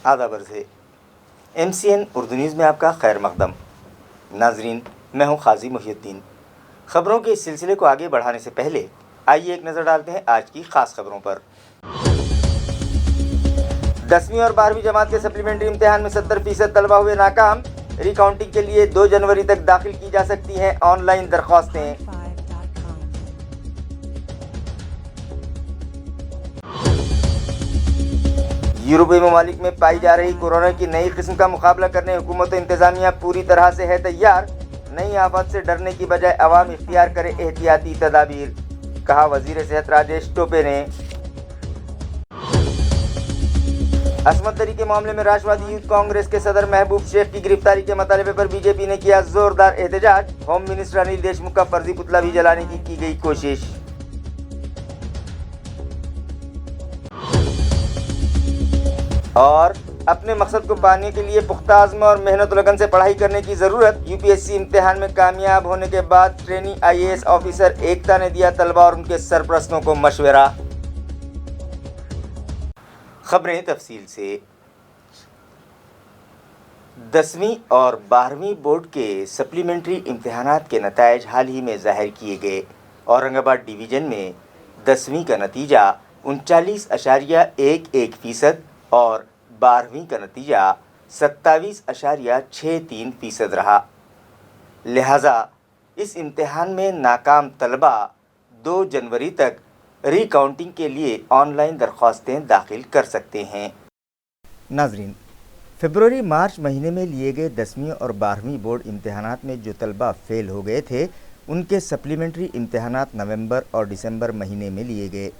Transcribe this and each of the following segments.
आदाब अर्ज़ MCN Urdu news में आपका खैर मकदम। नाजरीन, मैं हूँ क़ाज़ी मुहिउद्दीन। ख़बरों के इस सिलसिले को आगे बढ़ाने से पहले आइए एक नज़र डालते हैं आज की ख़ास खबरों पर। 10वीं और 12वीं जमात के सप्लीमेंट्री इम्तिहान में 70% तलबा हुए नाकाम। रिकाउंटिंग के लिए 2 जनवरी तक दाखिल की जा सकती हैं ऑनलाइन दरख्वास्तें। यूरोपीय ममालिक में पाई जा रही कोरोना की नई किस्म का मुकाबला करने हुकूमत और इंतजामिया पूरी तरह से है तैयार। नई आफत से डरने की बजाय अवाम इख्तियार करे एहतियाती तदाबीर, कहा वजीर सेहत राजेश टोपे ने। असमत दरी के मामले में राष्ट्रवादी यूथ कांग्रेस के सदर महबूब शेख की गिरफ्तारी के मतालबे पर बीजेपी ने किया जोरदार एहतजाज। होम मिनिस्टर अनिल देशमुख का फर्जी पुतला भी जलाने की गई कोशिश। और अपने मकसद को पाने के लिए पुख्ता आज़्म और मेहनत लगन से पढ़ाई करने की ज़रूरत। यूपीएससी इम्तिहान में कामयाब होने के बाद ट्रेनी IAS ऑफिसर एकता ने दिया तलबा और उनके सरपरस्तों को मशवरा। खबरें तफसील से। 10वीं और 12वीं बोर्ड के सप्लीमेंट्री इम्तिहानात के नताइज हाल ही में ज़ाहिर किए गए। औरंगाबाद डिवीज़न में 10वीं का नतीजा 39.11% और 12वीं का नतीजा 27.63% रहा। लिहाजा इस इम्तिहान में नाकाम तलबा 2 जनवरी तक रिकाउंटिंग के लिए ऑनलाइन दरख्वास्तें दाखिल कर सकते हैं। नाजरीन, फरवरी मार्च महीने में लिए गए 10वीं और 12वीं बोर्ड इम्तिहानात में जो तलबा फेल हो गए थे, उनके सप्लीमेंट्री इम्तिहानात नवंबर और दिसंबर महीने में लिए गए।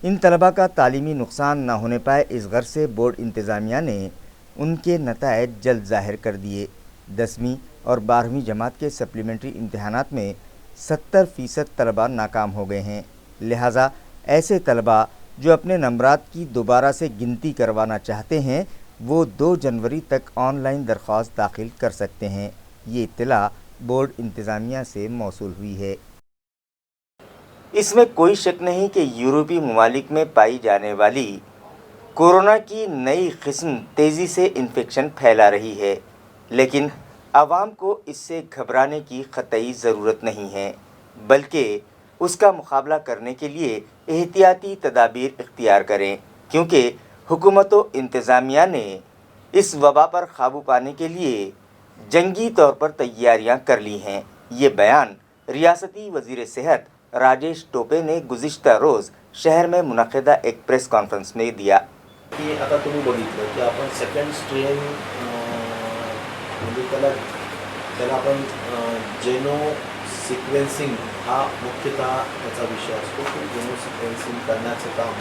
इन तलबा का तालीमी नुकसान न होने पाए, इस गर्ज से बोर्ड इंतज़ामिया ने उनके नताइज जल्द ज़ाहिर कर दिए। 10वीं और 12वीं जमात के सप्लीमेंट्री इम्तिहानात में 70% तलबा नाकाम हो गए हैं। लिहाजा ऐसे तलबा जो अपने नंबरात की दोबारा से गिनती करवाना चाहते हैं, वो 2 जनवरी तक ऑनलाइन दरख्वास्त दाखिल कर सकते हैं। ये इत्तला बोर्ड इंतज़ामिया से मौसूल हुई है। इसमें कोई शक नहीं कि यूरोपीय ममालिक में पाई जाने वाली कोरोना की नई किस्म तेज़ी से इन्फेक्शन फैला रही है, लेकिन आवाम को इससे घबराने की क़तई ज़रूरत नहीं है, बल्कि उसका मुकाबला करने के लिए एहतियाती तदाबीर इख्तियार करें, क्योंकि हुकूमत व इंतज़ामिया ने इस वबा पर काबू पाने के लिए जंगी तौर पर तैयारियां कर ली हैं। ये बयान रियासती वज़ीर सेहत राजेश टोपे ने गुज़िश्ता रोज़ शहर में मुनक़िदा एक प्रेस कॉन्फ्रेंस में दिया। की आता तुम्ही बघितलं की आपण सेकंड स्ट्रेन म्हणजे त्याला आपण जेनो सिक्वेन्सिंग हा मुख्यतः त्याचा विषय असतो की जेनो सिक्वेन्सिंग करण्याचं काम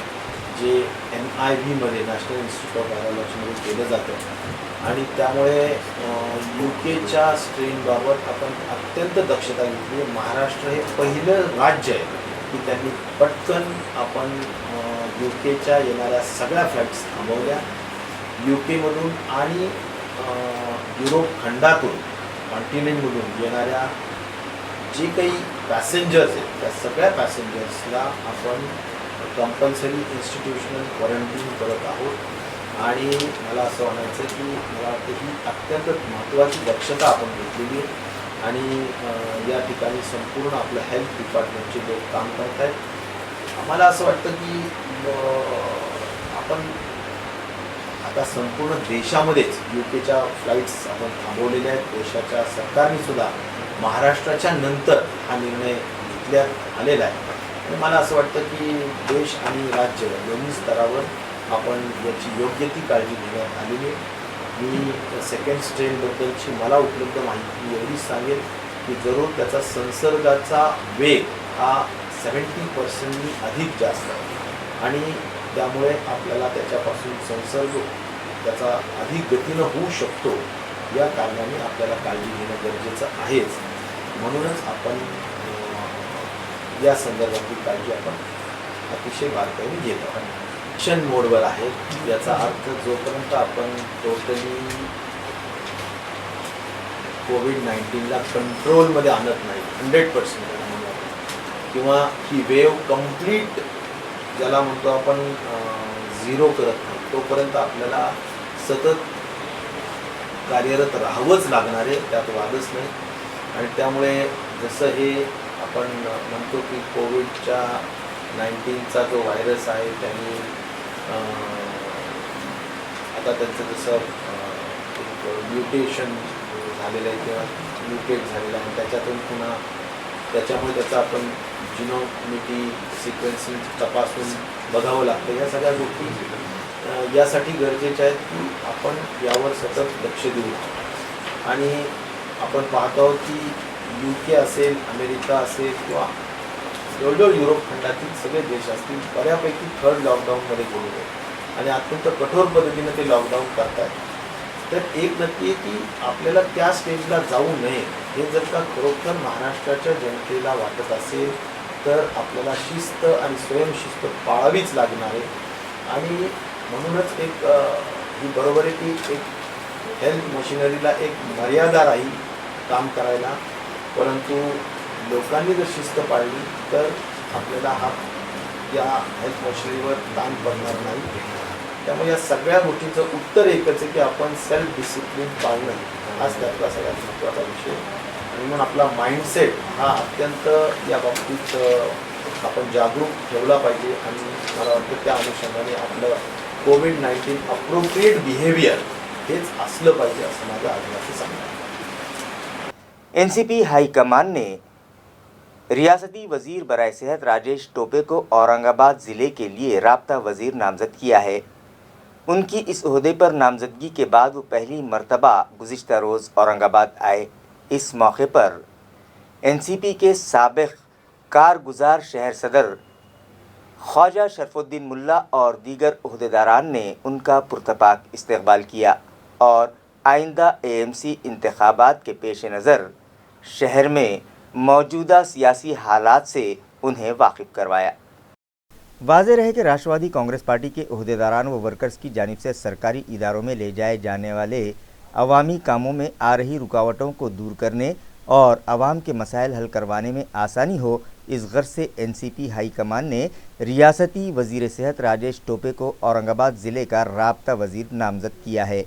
जे NIV मध्ये नॅशनल इन्स्टिट्यूट ऑफ व्हायरॉलॉजीमध्ये केलं जातं आणि त्यामुळे UKच्या स्ट्रेनबाबत आपण अत्यंत दक्षता घेतली। महाराष्ट्र हे पहिलं राज्य आहे की त्यांनी पटकन आपण UKच्या येणाऱ्या सगळ्या फ्लाईट्स थांबवल्या। UKमधून आणि युरोप खंडातून कॉन्टिनेंटमधून येणाऱ्या जे काही पॅसेंजर्स आहेत त्या सगळ्या पॅसेंजर्सला आपण कंपल्सरी इन्स्टिट्यूशनल क्वारंटीन करत आहोत आणि मला असं म्हणायचं की मला वाटतं ही अत्यंत महत्त्वाची दक्षता आपण घेतलेली आहे आणि या ठिकाणी संपूर्ण आपलं हेल्थ डिपार्टमेंटचे लोक काम करत आहेत। आम्हाला असं वाटतं की आपण आता संपूर्ण देशामध्येच UKच्या फ्लाईट्स आपण थांबवलेल्या आहेत। देशाच्या सरकारने सुद्धा महाराष्ट्राच्या नंतर हा निर्णय घेतल्यात आलेला आहे आणि मला असं वाटतं की देश आणि राज्य दोन्ही स्तरावर आपण याची योग्य ती काळजी घेण्यात आलेली आहे। मी सेकंड स्ट्रेनबद्दलची मला उपलब्ध माहिती एवढीच सांगेल की जरूर त्याचा संसर्गाचा वेग हा 70% अधिक जास्त आहे आणि त्यामुळे आपल्याला त्याच्यापासून संसर्ग त्याचा अधिक गतीनं होऊ शकतो। या कारणाने आपल्याला काळजी घेणं गरजेचं आहेच, म्हणूनच आपण या संदर्भातली काळजी आपण अतिशय बारकाईने घेत आहोत। ॲक्शन मोडवर आहे, याचा अर्थ जोपर्यंत आपण टोटली कोविड-19ला कंट्रोलमध्ये आणत नाही 100% किंवा ही वेव कंप्लीट ज्याला म्हणतो आपण झिरो करत नाही, तोपर्यंत आपल्याला सतत कार्यरत राहावंच लागणार आहे, त्यात वादच नाही. आणि त्यामुळे जसं हे आपण म्हणतो की कोविडच्या 19चा जो व्हायरस आहे त्यांनी आता त्यांचं जसं म्युटेशन झालेलं आहे किंवा म्युटेट झालेलं आहे, त्याच्यातून पुन्हा त्याच्यामुळे त्याचा आपण जिनोमिटी सिक्वेन्सिंग तपासून बघावं लागतं. या सगळ्या गोष्टी यासाठी गरजेच्या आहेत की आपण यावर सतत लक्ष देऊ. आणि आपण पाहतो की UK असेल, अमेरिका असेल किंवा जवळजवळ युरोप खंडातील सगळे देश असतील बऱ्यापैकी थर्ड लॉकडाऊनमध्ये गेलेले आणि अत्यंत कठोर पद्धतीने ते लॉकडाऊन करतात. तर एक नक्की आहे की आपल्याला त्या स्टेजला जाऊ नये हे जर का खरोखर महाराष्ट्राच्या जनतेला वाटत असेल तर आपल्याला शिस्त आणि स्वयंशिस्त पाळावीच लागणार आहे. आणि म्हणूनच एक ही बरोबर आहे की एक हेल्थ मशिनरीला एक मर्यादा राहील काम करायला, परंतु लोकांनी जर शिस्त पाळली तर आपल्याला या हेल्थ मशिनरीवर ताण पडणार नाही. त्यामुळे या सगळ्या गोष्टींचं उत्तर एकच आहे की आपण सेल्फ डिसिप्लिन पाळणं हाच त्यातला सगळ्यात महत्त्वाचा विषय. आणि म्हणून आपला माइंडसेट हा अत्यंत या बाबतीत आपण जागरूक ठेवला पाहिजे. आणि मला वाटतं त्या अनुषंगाने आपलं कोविड-19 अप्रोप्रिएट बिहेवियर हेच असलं पाहिजे असं माझं आग्रहाचं सांगणं आहे. NCP हाईकमान ने रियासती वजीर बराए सेहत राजेश टोपे को औरंगाबाद ज़िले के लिए राब्ता वजीर नामजद किया है। उनकी इस ओहदे पर नामजदगी के बाद वो पहली मरतबा गुज़िश्ता रोज़ औरंगाबाद आए। इस मौके पर NCP के साबिक़ कारगुजार शहर सदर ख्वाजा शरफुद्दीन मुल्ला और दीगर ओहदेदारान ने उनका पुरतपाक इस्तकबाल किया और आइंदा AMC इंतखाबात के पेश नज़र शहर में मौजूदा सियासी हालात से उन्हें वाकिफ़ करवाया। वाज़ेह रहे कि राष्ट्रवादी कांग्रेस पार्टी के ओहदेदारान व वर्कर्स की जानिब से सरकारी इदारों में ले जाए जाने वाले अवामी कामों में आ रही रुकावटों को दूर करने और आवाम के मसाइल हल करवाने में आसानी हो, इस गर्ज से NCP हाईकमान ने रियासती वज़ीर सेहत राजेश टोपे को औरंगाबाद ज़िले का राब्ता वज़ीर नामज़द किया है।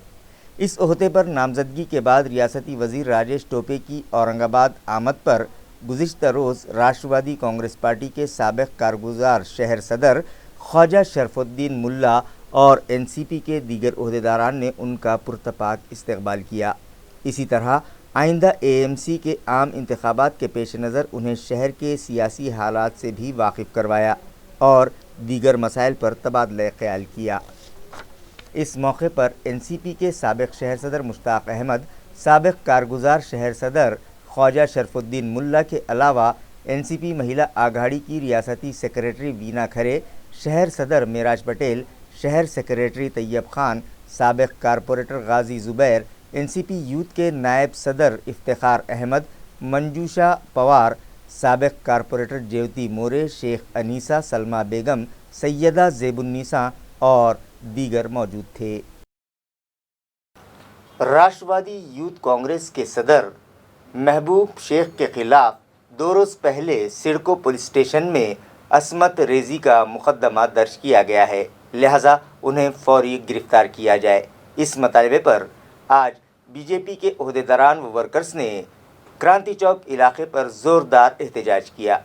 इस ओहदे पर नामजदगी के बाद रियासती वज़ीर राजेश टोपे की औरंगाबाद आमद पर गुज़िश्ता रोज़ राष्ट्रवादी कांग्रेस पार्टी के साबिक़ कारगुजार शहर सदर ख्वाजा शरफुद्दीन मुल्ला और NCP के दीगर ओहदेदारान ने उनका पुरतपाक इस्तकबाल किया। इसी तरह आइंदा AMC के आम इंतखाबात के पेश नज़र उन्हें शहर के सियासी हालात से भी वाकिफ़ करवाया और दीगर मसाइल पर तबादला ख्याल किया। इस मौके पर NCP के साबिक़ शहर सदर मुश्ताक अहमद, साबिक़ कारगुजार शहर सदर ख्वाजा शरफुद्दीन मुल्ला के अलावा NCP महिला आघाड़ी की रियासती सेक्रेटरी वीना खरे, शहर सदर मेराज पटेल, शहर सेक्रेटरी तैयब खान, साबिक़ कारपोरेटर गाजी ज़ुबैर, NCP यूथ के नायब सदर इफ्तिखार अहमद, मंजूशा पवार, साबिक़ कारपोरेटर ज्योति मोरे, शेख अनीसा, सलमा बेगम, सैयदा ज़ेबुन्निसा और दीगर मौजूद थे। राष्ट्रवादी यूथ कांग्रेस के सदर महबूब शेख के खिलाफ 2 रोज़ पहले सिडको पुलिस स्टेशन में असमत रेजी का मुकदमा दर्ज किया गया है, लिहाजा उन्हें फौरी गिरफ्तार किया जाए। इस मुतालबे पर आज बीजेपी के ओहदेदारान व वर्कर्स ने क्रांति चौक इलाके पर ज़ोरदार एहतजाज किया।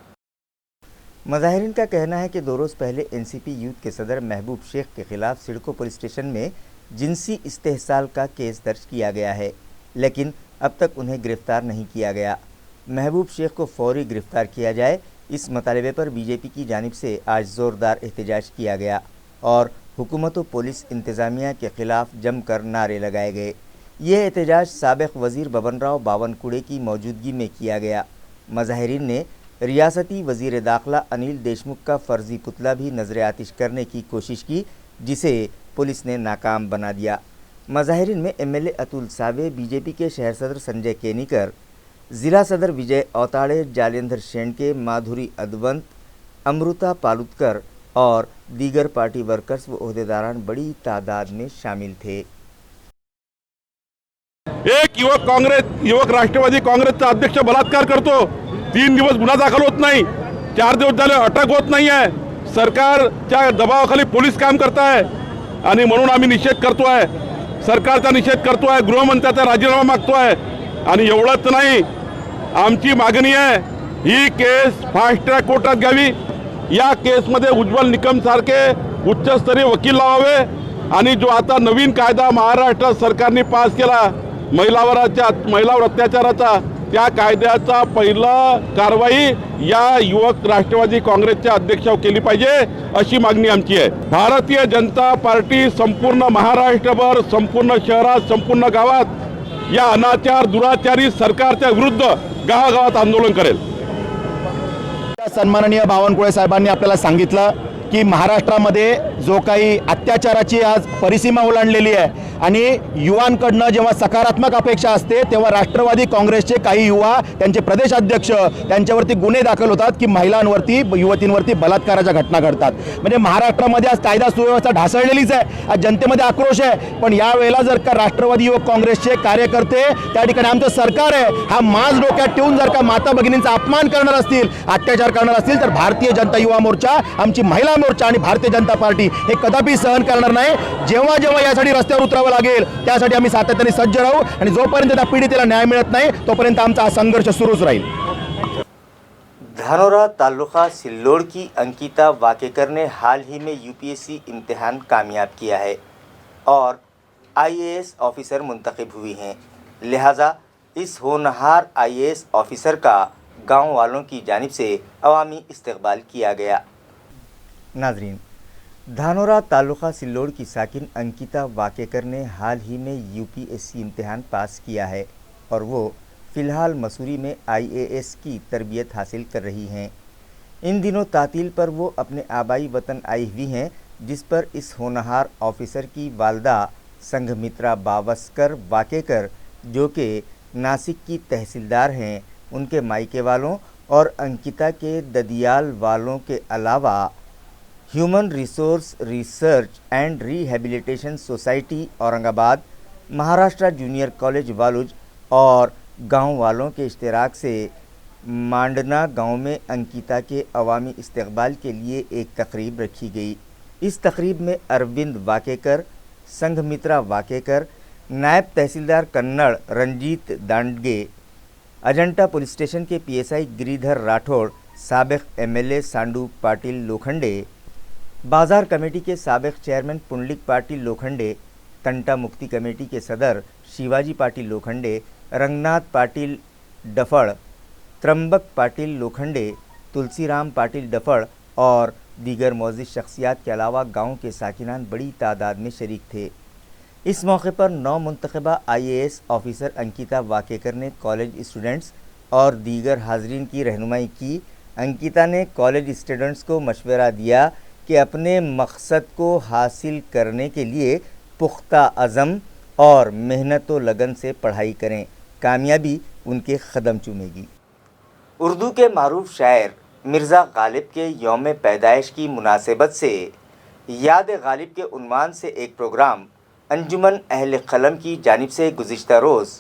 मुजाहिरीन का कहना है कि 2 रोज़ पहले NCP यूथ के सदर महबूब शेख के खिलाफ सिडको पुलिस स्टेशन में जिनसी इस्तेहसाल का केस दर्ज किया गया है, लेकिन अब तक उन्हें गिरफ्तार नहीं किया गया। महबूब शेख को फौरी गिरफ्तार किया जाए, इस मुतालबे पर बीजेपी की जानिब से आज ज़ोरदार एहतजाज किया गया और हुकूमत व पुलिस इंतज़ामिया के ख़िलाफ़ जमकर नारे लगाए गए। ये एहतजाज साबिक़ वज़ीर बबनराव बावनकुड़े की मौजूदगी में किया गया। मुजाहिरीन ने रियासती वज़ीर दाखिला अनिल देशमुख का फ़र्ज़ी पुतला भी नज़र आतिश करने की कोशिश की, जिसे पुलिस ने नाकाम बना दिया। मुजाहिरीन में MLA अतुल सावे, बीजेपी के शहर सदर संजय केनीकर, ज़िला सदर विजय औताड़े, जालेंद्र शेंडके, माधुरी अदवंत, अमृता पालुतकर और दीगर पार्टी वर्कर्स व ओहदेदारान बड़ी तादाद में शामिल थे। एक युवक राष्ट्रवादी काँग्रेसचा अध्यक्ष बलात्कार करतो, 3 दिवस गुन्हा दाखल होत नाही, 4 दिवस झाले अटक होत नाही आहे, सरकारच्या दबावाखाली पोलीस काम करत आहे आणि म्हणून आम्ही निषेध करतो आहे सरकारचा निषेध करतोय, गृहमंत्र्याचा राजीनामा मागतोय. आणि एवढंच नाही, आमची मागणी आहे ही केस फास्ट ट्रॅक कोर्टात घ्यावी. या केसमध्ये उज्ज्वल निकम सारखे उच्चस्तरीय वकील लावावे. आणि जो आता नवीन कायदा महाराष्ट्र सरकारने पास केला महिलावर अत्याचाराचा, त्या कायद्याचा पहिला कारवाई या युवक राष्ट्रवादी काँग्रेसच्या अध्यक्षावर केली पाहिजे अशी मागणी आमची आहे. भारतीय जनता पार्टी संपूर्ण महाराष्ट्रभर, संपूर्ण शहरात, संपूर्ण गावात या अनाचार दुराचारी सरकारच्या विरुद्ध गावागावात आंदोलन करेल. सन्माननीय बावनकुळे साहेबांनी आपल्याला सांगितलं की महाराष्ट्रामध्ये जो काही अत्याचाराची आज परिसीमा ओलांडलेली आहे आणि युवांकडनं जेव्हा सकारात्मक अपेक्षा असते तेव्हा राष्ट्रवादी काँग्रेसचे काही युवा, त्यांचे प्रदेशाध्यक्ष त्यांच्यावरती गुन्हे दाखल होतात की महिलांवरती, युवतींवरती बलात्काराच्या घटना घडतात. म्हणजे महाराष्ट्रामध्ये आज कायदा सुव्यवस्था ढासळलेलीच आहे. आज जनतेमध्ये आक्रोश आहे. पण यावेळेला जर का राष्ट्रवादी युवक काँग्रेसचे कार्यकर्ते त्या ठिकाणी आमचं सरकार आहे हा माज डोक्यात ठेवून जर का माता भगिनींचा अपमान करणार असतील, अत्याचार करणार असतील तर भारतीय जनता युवा मोर्चा, आमची महिला मोर्चा आणि भारतीय जनता पार्टी हे कदापि सहन करणार नाही. जेव्हा जेव्हा यासाठी रस्त्यावर उतरावं लागेल त्यासाठी आम्ही सातत्याने सज्ज राहू आणि जोपर्यंत त्या पीडितेला न्याय मिळत नाही तोपर्यंत आमचा हा संघर्ष सुरूच राहील. धानोरा तालुका सिल्लोड़ की अंकिता वाकेकर ने हाल ही में यूपीएससी इम्तिहान कामयाब किया है और आईएएस ऑफिसर मुंतखब हुई हैं. लिहाजा इस होनहार आईएएस ऑफिसर का गांव वालों की जानिब से अवामी इस्तकबाल किया गया. नाजरीन, धानोरा तालुका सिल्लोड़ की साकिन अंकिता वाकेकर ने हाल ही में यूपीएससी इम्तिहान पास किया है और वो फ़िलहाल मसूरी में आईएएस की तरबियत हासिल कर रही हैं. इन दिनों तातील पर वो अपने आबाई वतन आई हुई हैं, जिस पर इस होनहार ऑफिसर की वालदा संघमित्रा बावस्कर वाकेकर, जो कि नासिक की तहसीलदार हैं, उनके मायके वालों और अंकिता के ददियाल वालों के अलावा human resource research and rehabilitation society Aurangabad, Maharashtra junior college Waluj और गांव वालों के इश्तराक से मांडना गांव में अंकिता के अवामी इस्तकबाल के लिए एक तकरीब रखी गई. इस तकरीब में अरविंद वाकेकर, संघमित्रा वाकेकर, नायब तहसीलदार कन्नड़ रंजीत दांडगे, अजंटा पुलिस स्टेशन के पीएसआई गिरिधर राठौड़, साबिक एमएलए सांडू पाटिल लोखंडे, बाज़ार कमेटी के साबिक चेयरमैन पुंडलिक पाटिल लोखंडे, तंटा मुक्ति कमेटी के सदर शिवाजी पाटिल लोखंडे, रंगनाथ पाटिल डफड़, त्रंबक पाटिल लोखंडे, तुलसीराम पाटिल डफड़ और दीगर मौजूद शख्सियात के अलावा गांव के साकिनान बड़ी तादाद में शरीक थे. इस मौके पर नौ मुंतखबा आईएएस ऑफिसर अंकिता वाकेकर ने कॉलेज स्टूडेंट्स और दीगर हाजरीन की रहनुमाई की. अंकिता ने कॉलेज स्टूडेंट्स को मशवरा दिया कि अपने मकसद को हासिल करने के लिए पुख्ता अज़म और मेहनत व लगन से पढ़ाई करें, कामयाबी उनके कदम चूमेगी. उर्दू के मारूफ शायर मिर्ज़ा गालिब के यौम पैदाइश की मुनासिबत से याद गालिब के उन्वान से एक प्रोग्राम अंजुमन अहले कलम की जानिब से गुज़िश्ता रोज़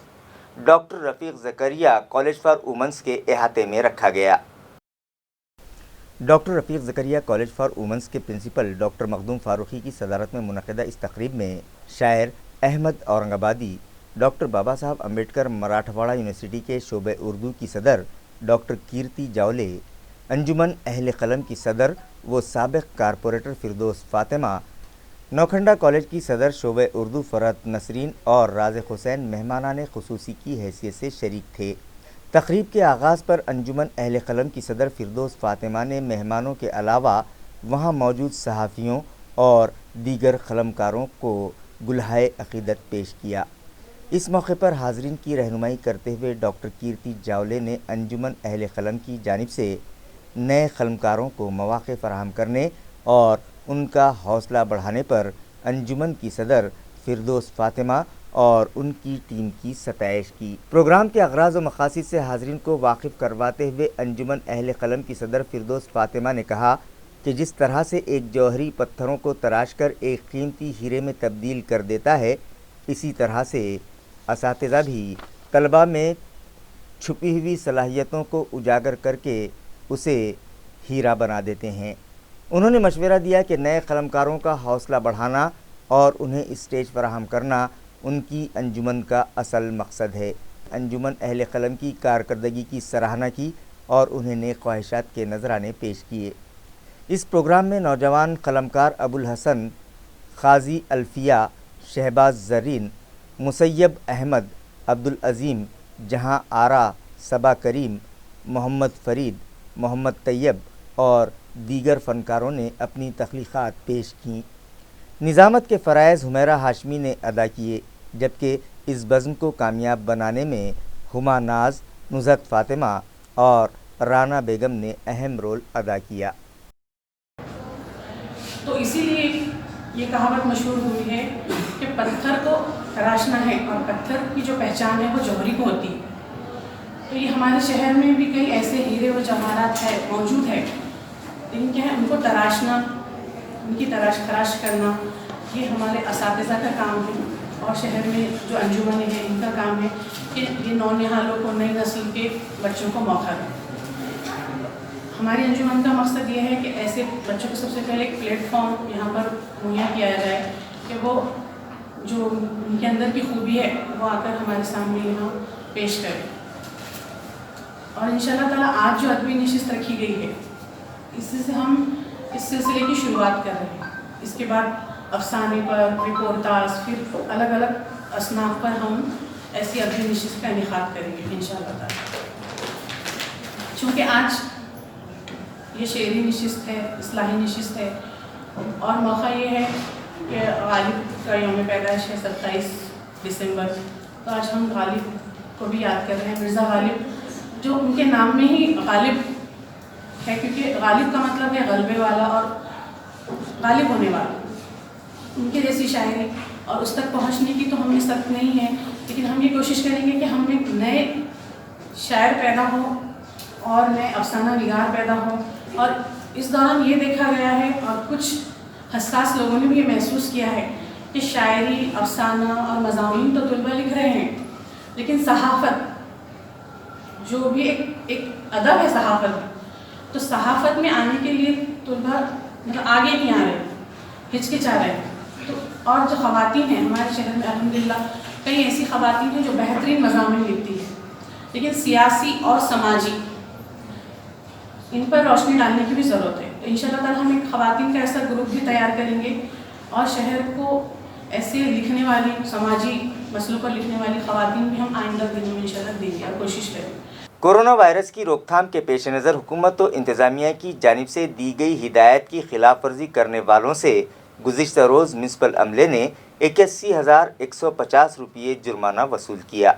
doctor Rafiq Zakaria college for women's के अहाते में रखा गया. Doctor Rafiq Zakaria college for women's के प्रिंसिपल डॉक्टर मखदूम फ़ारूक़ी की सदारत में मुनक़दा इस तक़रीब में शायर अहमद औरंगाबादी, डॉक्टर बाबा साहब अम्बेडकर मराठवाड़ा यूनिवर्सिटी के शोबे उर्दू की सदर डॉक्टर कीर्ति जावले, अंजुमन अहले कलम की सदर व साबिक़ कारपोरेटर फ़िरदौस फ़ातिमा, नौखंडा कॉलेज की सदर शोबे उर्दू फ़रहत नसरीन और राज़ हुसैन मेहमानाने ख़ुसूसी की हैसियत से शरीक थे. तक़रीब के आगाज़ पर अंजुमन अहले कलम की सदर फ़िरदौस फ़ातिमा ने मेहमानों के अलावा वहाँ मौजूद सहाफ़ियों और दीगर क़लमकारों को गुलहाए अक़ीदत पेश किया. इस मौके पर हाज़रीन की रहनुमाई करते हुए डॉक्टर कीर्ति जावले ने अंजुमन अहले कलम की जानिब से नए क़लमकारों को मौक़े फ़राहम करने और उनका हौसला बढ़ाने पर अंजुमन की सदर फ़िरदौस फ़ातिमा और उनकी टीम की सताइश की. प्रोग्राम के अग़राज़ व मक़ासिद से हाज़रीन को वाकिफ़ करवाते हुए अंजुमन अहले कलम की सदर फ़िरदौस फ़ातिमा ने कहा कि जिस तरह से एक जौहरी पत्थरों को तराश कर एक कीमती हीरे में तब्दील कर देता है, इसी तरह से असातिज़ा भी तलबा में छुपी हुई सलाहियतों को उजागर करके उसे हीरा बना देते हैं. उन्होंने मशवरा दिया कि नए क़लमकारों का हौसला बढ़ाना और उन्हें स्टेज फराहम करना उनकी अंजुमन का असल मकसद है। अंजुमन अहले कलम की कारकर्दगी की सराहना की और उन्हें नेक ख्वाहिशात के नजराने पेश किए। इस प्रोग्राम में नौजवान कलमकार अबुल हसन, क़ाज़ी अल्फिया, शहबाज ज़रीन, मुसैयब अहमद, अब्दुल अज़ीम, जहां आरा, सबा करीम, मोहम्मद फ़रीद, मोहम्मद तैयब और दीगर फ़नकारों ने अपनी तख्लीक़ात पेश कीं। निज़ामत के फ़राइज़ हुमैरा हाशमी ने अदा किए, जबकि इस बज़्म को कामयाब बनाने में हुमा नाज, नुज़हत फ़ातिमा और राना बेगम ने अहम रोल अदा किया। तो इसीलिए ये कहावत मशहूर हुई है कि पत्थर को तराशना है और पत्थर की जो पहचान है वो जौहरी को होती है। तो ये हमारे शहर में भी कई ऐसे हीरे और जवाहरात है मौजूद है, लेकिन क्या है उनको तराशना, उनकी तराश करना ये हमारे असातिज़ा का काम है और शहर में जो अंजुमन है इनका काम है कि ये नौनिहालों को, नई नस्ल के बच्चों को मौका दें। हमारी अंजुमन का मकसद ये है कि ऐसे बच्चों को सबसे पहले एक प्लेटफॉर्म यहाँ पर मुहैया किया जाए कि वो जो उनके अंदर की खूबी है वो आकर हमारे सामने यहाँ पेश करें। और इंशाअल्लाह ताला आज जो अदबी नशिस्त रखी गई है इससे से हम इस सिलसिले की शुरुआत कर रहे हैं। इसके बाद अफसाने पर, रिपोर्टाज, फिर अलग अलग असनाफ पर हम ऐसी अदबी नशिस्त का इनेकाद करेंगे इंशाअल्लाह ताला। चूँकि आज ये शेरी नशिस्त है, इस्लाही नशिस्त है और मौका ये है कि गालिब का यौम पैदाइश है 27 दिसंबर, तो आज हम गालिब को भी याद कर रहे हैं। मिर्ज़ा गालिब जो उनके नाम में ही गालिब है, क्योंकि गालिब का मतलब है गलबे वाला और गालिब होने वाला। उनके जैसी शायरी और उस तक पहुंचने की तो हमें सख्त नहीं है, लेकिन हम ये कोशिश करेंगे कि हम एक नए शायर पैदा हो और नए अफसाना निगार पैदा हो। और इस दौरान ये देखा गया है और कुछ हसास लोगों ने भी ये महसूस किया है कि शायरी, अफसाना और मज़ामीन तो तुलबा लिख रहे हैं, लेकिन सहाफ़त जो भी एक अदब है सहाफ़त में, तो सहाफ़त में आने के लिए तुलबा मतलब आगे नहीं आ रहे, हिचकिचा रहे हैं। तो और जो ख़वातीन हैं हमारे शहर में अल्हम्दुलिल्लाह कई ऐसी ख़वातीन हैं जो बेहतरीन मज़ामीन लिखती हैं, लेकिन सियासी और समाजी इन पर रोशनी डालने की भी ज़रूरत है। तो इंशाअल्लाह ताला हम एक ख़वातीन का ऐसा ग्रुप भी तैयार करेंगे और शहर को ऐसे लिखने वाली, समाजी मसलों पर लिखने वाली ख़वातीन भी हम आइंदा दिनों में इंशाअल्लाह देंगे और कोशिश करेंगे। कोरोना वायरस की रोकथाम के पेश नज़र हुकूमत व इंतज़ामिया की जानिब से दी गई हिदायत की खिलाफ वर्जी करने वालों से गुज़िश्ता रोज़ म्युनिसिपल अमले ने 81,150 रुपये जुर्माना वसूल किया।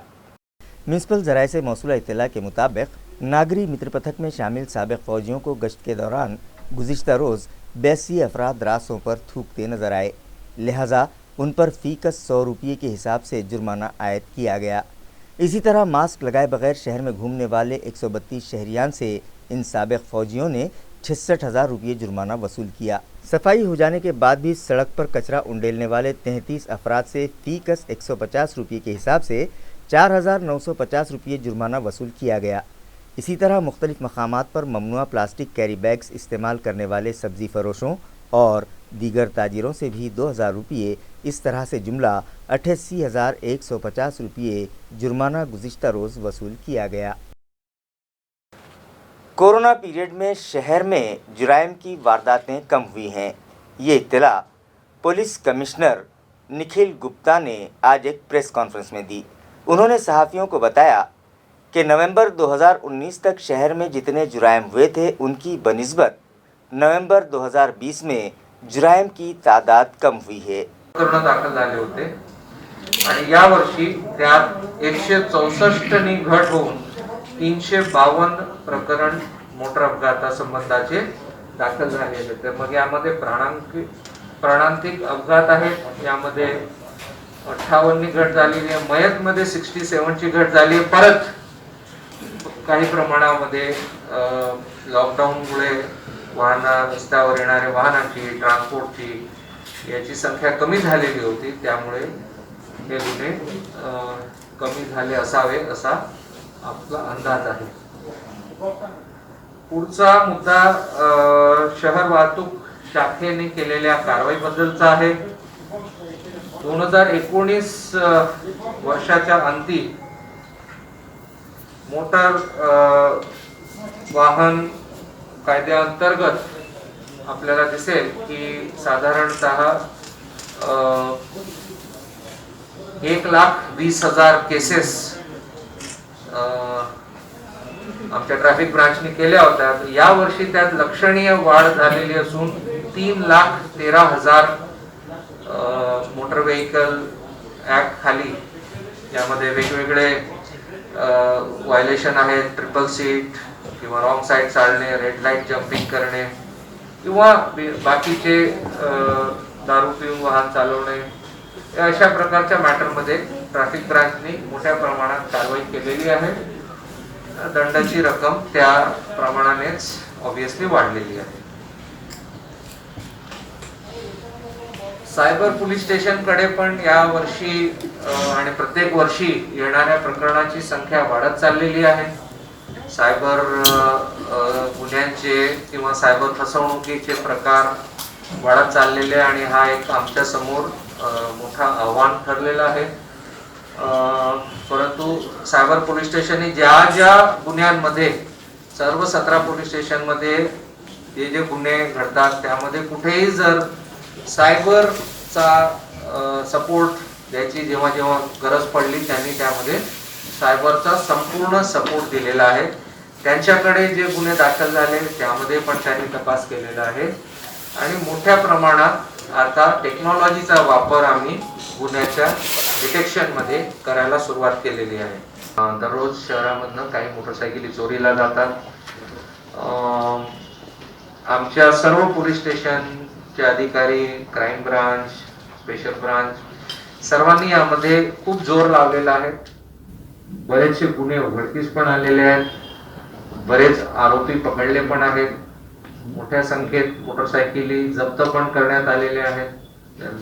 म्युनिसिपल ज़राए से मौसूला इत्तला के मुताबिक नागरी मित्र पथक में शामिल साबिक़ फ़ौजियों को गश्त के दौरान गुज़िश्ता रोज़ 82 अफराद रास्तों पर थूकते नजर आए, लिहाजा उन पर फ़ीकस 100 रुपये के हिसाब से जुर्माना आयद किया गया। इसी तरह मास्क लगाए बगैर शहर में घूमने वाले 132 शहरियान से इन साबिक़ फ़ौजियों ने 66,000 रुपये जुर्माना वसूल किया। सफाई हो जाने के बाद भी सड़क पर कचरा उंडेलने वाले 33 अफराद से फ़ीकस 150 रुपये के हिसाब से 4,950 रुपये जुर्माना वसूल किया गया। इसी तरह मुख्तलिफ मकामात पर ममनुआ प्लास्टिक कैरी बैग्स इस्तेमाल करने वाले सब्ज़ी फरोशों और दीगर ताजिरों से भी 2,000 रुपये, इस तरह से जुमला 88,150 रुपये जुर्माना गुज़िश्ता रोज़ वसूल किया गया। कोरोना पीरियड में शहर में जुराइम की वारदातें कम हुई हैं। ये इत्तला पुलिस कमिश्नर निखिल गुप्ता ने आज एक प्रेस कॉन्फ्रेंस में दी। उन्होंने सहाफ़ियों को बताया कि नवंबर 2019 तक शहर में जितने जुराइम हुए थे उनकी बनिस्बत नवंबर 2020 में जुराइम की तादाद कम हुई है। प्रकरण दाखल झाले होते आणि या वर्षी त्यात 164 घट होऊन 352 प्रकरण मोटर अपघातासंबंधाचे दाखल झाले होते। मग यामध्ये प्राणांतिक अपघात आहेत, यामध्ये 58 घट झालेली आहे, मयतमध्ये 67 ची घट झाली आहे। परत काही प्रमाणामध्ये लॉकडाऊनमुळे रस्त्यावर येणाऱ्या वाहनांची, ट्रान्सपोर्टची याची संख्या कमी झालेली होती, त्यामुळे हे गुन्हे कमी झाले असावे असा आपला अंदाज आहे। पुढचा मुद्दा शहर वाहतूक शाखेने केलेल्या कारवाईबद्दलचा आहे। 2019 वर्षाच्या अंती मोटार वाहन कायद्याअंतर्गत आपल्याला दिसेल की साधारणतः 1,20,000 केसेस आमच्या ट्रॅफिक ब्रांचने केल्या होत्या. या वर्षी त्यात लक्षणीय वाढ झालेली असून 3,13,000 मोटर व्हेकल ऍक्ट खाली यामध्ये वेगवेगळे व्हायलेशन आहेत. ट्रिपल सीट किंवा रॉंग साईड चालणे, रेड लाईट जम्पिंग करणे किंवा बाकीचे दारू पिऊन वाहन चालवणे, अशा प्रकारच्या मॅटरमध्ये ट्रॅफिक ब्रांचने मोठ्या प्रमाणात कारवाई केलेली आहे. दंडाची रक्कम त्या प्रमाणानेच ऑब्विसली वाढलेली आहे. सायबर पोलीस स्टेशनकडे पण या वर्षी आणि प्रत्येक वर्षी येणाऱ्या प्रकरणाची संख्या वाढत चाललेली आहे. सायबर गुन्ह्यांचे किंवा सायबर फसवणुकीचे प्रकार वाढत चाललेले आणि हा एक आमच्या समोर मोठा आव्हान ठरलेला आहे. परंतु सायबर पोलीस स्टेशनने ज्या गुन्ह्यांमध्ये सर्व 17 पोलीस स्टेशनमध्ये जे गुन्हे घडतात त्यामध्ये कुठेही जर सायबरचा सपोर्ट द्यायची जेव्हा गरज पडली त्यांनी त्यामध्ये सायबरचा संपूर्ण सपोर्ट दिलेला आहे. त्यांच्याकडे जे गुन्हे दाखल झाले त्यामध्ये पण त्यांनी तपास केलेला आहे आणि मोठ्या प्रमाणात आता टेक्नॉलॉजीचा वापर आम्ही गुन्ह्याच्या डिटेक्शनमध्ये करायला सुरुवात केलेली आहे. दररोज शहरामधनं काही मोटरसायकली चोरीला जातात. आमच्या सर्व पोलीस स्टेशनचे अधिकारी, क्राईम ब्रांच, स्पेशल ब्रांच सर्वांनी यामध्ये खूप जोर लावलेला आहे. बरेचसे गुन्हे उघडकीस पण आलेले आहेत. बरेच आरोपी पकडले पण आहेत. मोठ्या संख्येत मोटरसायकली जप्त पण करण्यात आलेल्या आहेत.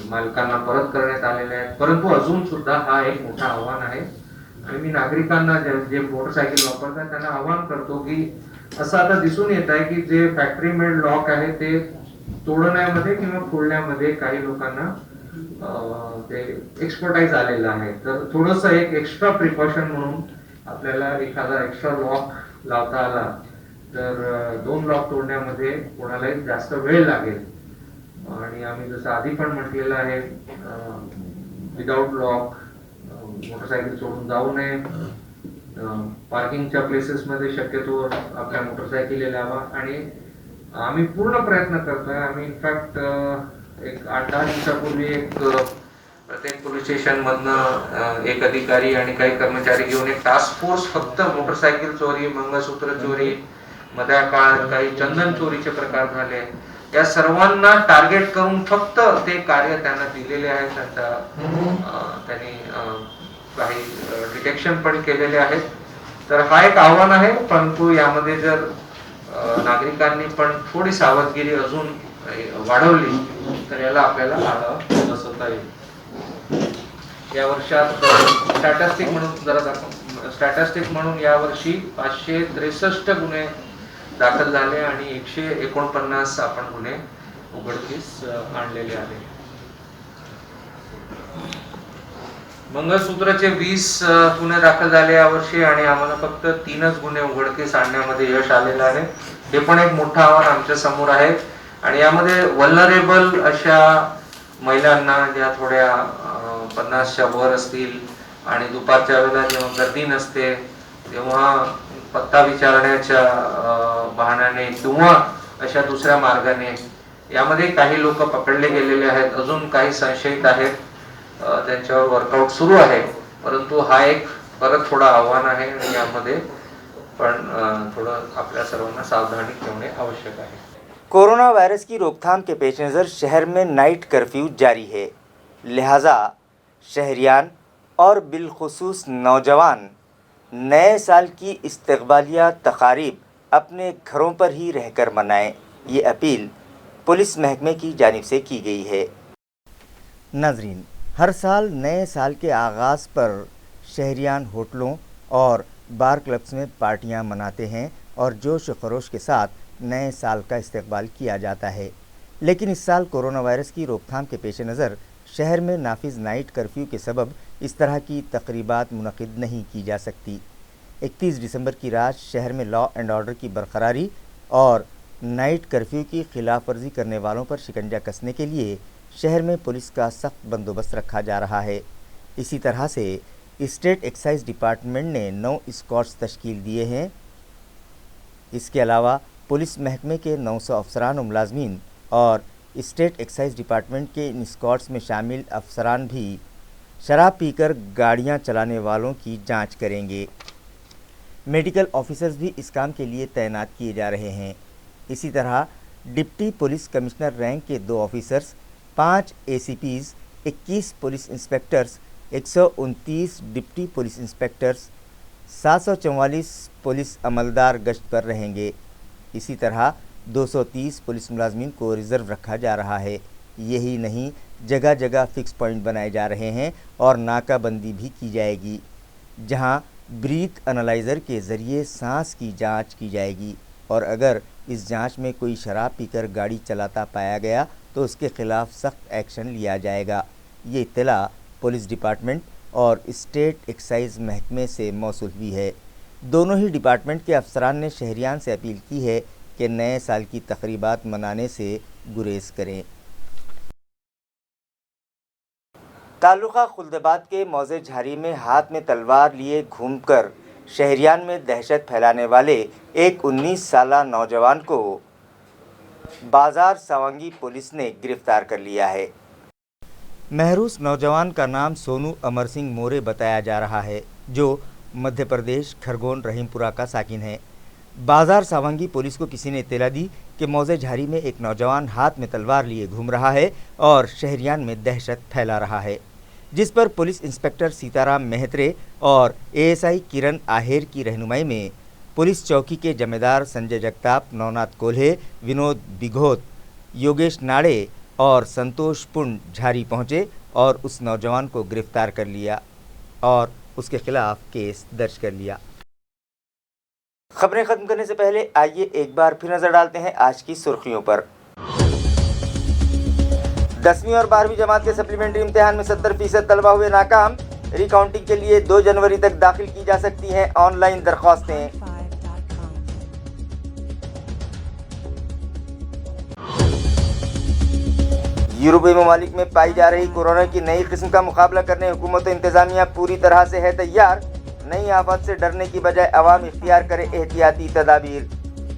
मालकांना परत करण्यात आलेले आहेत. परंतु अजून सुद्धा हा एक मोठा आव्हान आहे आणि मी नागरिकांना जे मोटरसायकल वापरतात त्यांना आव्हान करतो की असं आता दिसून येत आहे की जे फॅक्टरी मेड लॉक आहे ते तोडण्यामध्ये किंवा खोलण्यामध्ये काही लोकांना ते एक्सपर्टाईज आलेलं आहे. तर थोडस एक एक्स्ट्रा प्रिकॉशन म्हणून आपल्याला एखादा एक्स्ट्रा लॉक लावता आला तर 2 लॉक तोडण्यामध्ये कोणालाही जास्त वेळ लागेल. आणि आम्ही जसं आधी पण म्हटलेलं आहे विदाउट लॉक मोटरसायकल सोडून जाऊ नये. पार्किंगच्या प्लेसेस मध्ये शक्यतो आपल्या मोटरसायकली लावा आणि आम्ही पूर्ण प्रयत्न करतोय. आम्ही इनफॅक्ट एक 8-10 दिवसापूर्वी एक प्रत्येक पोलीस स्टेशन मधनं एक अधिकारी आणि काही कर्मचारी घेऊन एक टास्क फोर्स फक्त मोटरसायकल चोरी, मंगळसूत्र चोरी, मध्या काळात काही चंदन चोरीचे प्रकार झाले, या सर्वांना टार्गेट करून फक्त ते कार्य त्यांना दिलेले आहे. त्यांनी काही डिटेक्शन पण केलेले आहेत. तर हा एक आव्हान आहे. परंतु यामध्ये जर नागरिकांनी पण थोडी सावधगिरी अजून वाढवली तर याला आपल्याला आळा बसवता येईल. या वर्षात स्टॅटिस्टिक म्हणून या वर्षी 563 गुन्हे दाखल झाले आणि 149 आपण गुन्हे उघडकीस आणलेले आहेत. मंगळसूत्राचे 20 गुन्हे दाखल झाले यावर्षी आणि आम्हाला फक्त 3च गुन्हे उघडकीस आणण्यामध्ये यश आलेलं आहे. हे पण एक मोठं आव्हान आमच्या समोर आहे आणि यामध्ये वल्नरेबल अशा महिलांना ज्या थोड्या 50च्या वर असतील आणि दुपारच्या वेळेला जेव्हा गर्दी नसते तेव्हा पत्ता विचारण्याच्या बहाण्याने किंवा अशा दुसऱ्या मार्गाने यामध्ये काही लोक पकडले गेलेले आहेत. अजून काही संशयित आहेत, त्यांच्यावर वर्कआउट सुरू आहे. परंतु हा एक परत थोडा आव्हान आहे आणि यामध्ये पण थोडं आपल्या सर्वांना सावधानी ठेवणे आवश्यक आहे. कोरोना वायरस की रोकथाम के पेश नज़र शहर में नाइट कर्फ्यू जारी है, लिहाजा शहरियान और बिलखुसूस नौजवान नए साल की इस्तकबालिया तकारीब अपने घरों पर ही रहकर मनाएं, ये अपील पुलिस महकमे की जानिब से की गई है. नाजरीन, हर साल नए साल के आगाज़ पर शहरियान होटलों और बार क्लब्स में पार्टियां मनाते हैं और जोश खरोश के साथ नए साल का इस्तकबाल किया जाता है. लेकिन इस साल कोरोना वायरस की रोकथाम के पेश नज़र शहर में नाफिज नाइट कर्फ्यू के सबब इस तरह की तकरीबात मुनक़िद नहीं की जा सकती। 31 दिसंबर की रात शहर में लॉ एंड ऑर्डर की बरकरारी और नाइट कर्फ्यू की खिलाफ वर्जी करने वालों पर शिकंजा कसने के लिए शहर में पुलिस का सख्त बंदोबस्त रखा जा रहा है। इसी तरह से स्टेट एक्साइज डिपार्टमेंट ने 9 स्क्वाड्स तश्कील दिए हैं। इसके अलावा पुलिस महकमे के 900 अफसरान व मुलाजमीन और स्टेट एक्साइज डिपार्टमेंट के इन स्क्वाड्स में शामिल अफसरान भी शराब पीकर गाड़ियां चलाने वालों की जांच करेंगे। मेडिकल ऑफिसर्स भी इस काम के लिए तैनात किए जा रहे हैं। इसी तरह डिप्टी पुलिस कमिश्नर रैंक के 2 officers, 5 ACPs, 21 police inspectors, 129 deputy police inspectors, 744 police अमलदार गश्त पर रहेंगे। इसी तरह 230 पुलिस मुलाजमीन को रिज़र्व रखा जा रहा है। यही नहीं, जगह जगह फिक्स पॉइंट बनाए जा रहे हैं और नाकाबंदी भी की जाएगी, जहां ब्रीथ एनालाइज़र के ज़रिए सांस की जांच की जाएगी और अगर इस जांच में कोई शराब पीकर गाड़ी चलाता पाया गया तो उसके खिलाफ सख्त एक्शन लिया जाएगा। ये इत्तला पुलिस डिपार्टमेंट और स्टेट एक्साइज महकमे से मौसूल हुई है। दोनों ही डिपार्टमेंट के अफसरान ने शहरियान से अपील की है कि नए साल की तकरीबात मनाने से गुरेज करें। ताल्लुका खुल्दाबाद के मौजे झारी में हाथ में तलवार लिए घूमकर शहरियान में दहशत फैलाने वाले एक 19 साला नौजवान को बाजार सावंगी पुलिस ने गिरफ्तार कर लिया है। महरूस नौजवान का नाम सोनू अमर सिंह मोरे बताया जा रहा है, जो मध्य प्रदेश खरगोन रहीमपुरा का साकिन है। बाजार सावंगी पुलिस को किसी ने इत्तला दी कि मौजे झारी में एक नौजवान हाथ में तलवार लिए घूम रहा है और शहरियान में दहशत फैला रहा है, जिस पर पुलिस इंस्पेक्टर सीताराम मेहत्रे और ASI किरण आहेर की रहनुमाई में पुलिस चौकी के जमेदार संजय जगताप, नवनाथ कोल्हे, विनोद बिघोत, योगेश नाड़े और संतोष पुंड झारी पहुँचे और उस नौजवान को गिरफ्तार कर लिया और उसके खिलाफ केस दर्ज कर लिया। खबरें ख़त्म करने से पहले आइए एक बार फिर नज़र डालते हैं आज की सुर्खियों पर। 10वीं और 12वीं जमात के सप्लीमेंट्री इम्तिहान में 70% तलबा हुए नाकाम। रिकाउंटिंग के लिए 2 जनवरी तक दाखिल की जा सकती हैं ऑनलाइन दरख्वास्तें। यूरोपीय ममालिक में पाई जा रही कोरोना की नई किस्म का मुकाबला करने हुकूमत और इंतजामिया पूरी तरह से है तैयार। नई आफत से डरने की बजाय अवाम इख्तियार करे एहतियाती तदाबीर,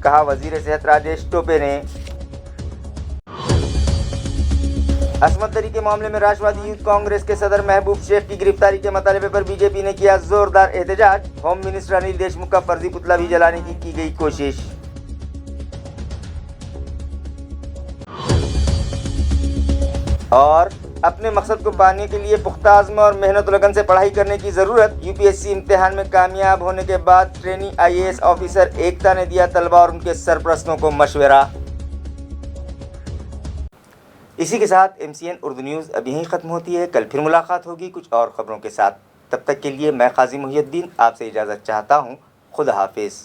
कहा वजीर सेहत राजेश टोपे ने। असमत दरी के मामले में राष्ट्रवादी यूथ कांग्रेस के सदर महबूब शेख की गिरफ्तारी के मतालबे पर बीजेपी ने किया जोरदार एहतजाज। होम मिनिस्टर अनिल देशमुख का फर्जी पुतला भी जलाने की गई कोशिश। और अपने मकसद को पाने के लिए पुख्ता आज़्म और मेहनत लगन से पढ़ाई करने की ज़रूरत। UPSC इम्तिहान में कामयाब होने के बाद ट्रेनी IAS ऑफिसर एकता ने दिया तलबा और उनके सरपरस्तों को मशवरा। इसी के साथ MCN उर्दू न्यूज़ अब यहीं ख़त्म होती है। कल फिर मुलाकात होगी कुछ और ख़बरों के साथ। तब तक के लिए मैं काजी मुहियुद्दीन आपसे इजाज़त चाहता हूँ। खुदा हाफिज़।